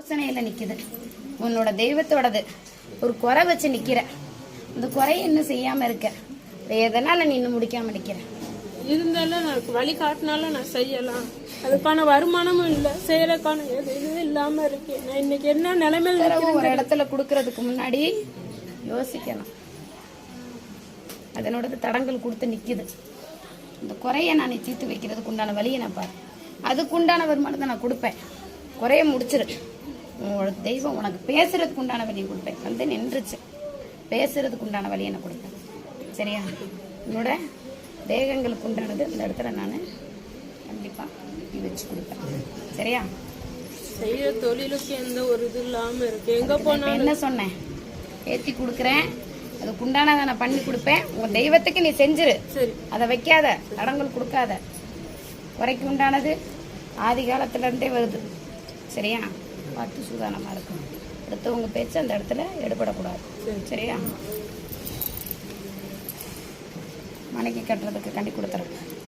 யோசனையில நிக்குது. உன்னோட தெய்வத்தோடது ஒரு குறை வச்சு நிக்கிற. அந்த குறையை இன்னும் செய்யாம இருக்க. எதனால நீ இன்னும் முடிக்காம நிக்கிற? இருந்தாலும் எனக்கு வழி காட்டினாலும் நான் செய்யலாம். அதுக்கான வருமானமும் இல்லை, செய்யறதுக்கான எதுவும் இல்லாம இருக்கேன். நான் இன்னைக்கு என்ன நிலைமையில ஒரு இடத்துல கொடுக்கறதுக்கு முன்னாடி யோசிக்கணும். அதனோட தடங்கள் கொடுத்து நிக்குது. இந்த குறைய நான் தீர்த்து வைக்கிறதுக்கு உண்டான வழியை நான் பாரு. அதுக்குண்டான வருமானத்தை நான் கொடுப்பேன். குறைய முடிச்சிரு. உங்களோட தெய்வம் உனக்கு பேசுறதுக்கு உண்டான வழியை கொடுப்பேன். வந்து நின்றுச்சு, பேசுறதுக்கு உண்டான வழியை நான் கொடுப்பேன். சரியா? உன்னோட தேகங்களுக்கு உண்டானது அந்த இடத்துல நான் கண்டிப்பா வச்சு கொடுப்பேன். சரியா? செய்யற தொழிலுக்கு எந்த ஒரு இது இல்லாம இருக்கு. எங்க போனா என்ன சொன்னேன்? ஏத்தி கொடுக்குறேன், அதுக்கு உண்டானதை நான் பண்ணி கொடுப்பேன். உங்க தெய்வத்துக்கு நீ செஞ்சிரு. சரி, அதை வைக்காத, தடங்கள் கொடுக்காத. குறைக்கு உண்டானது ஆதி காலத்துல இருந்தே வருது. சரியா? பார்த்து சூதானமா இருக்கும். அடுத்தவங்க பேச்சு அந்த இடத்துல எடுபடக்கூடாது. சரியா? மனைக்கு கட்டுறதுக்கு கண்டி கொடுத்துறேன்.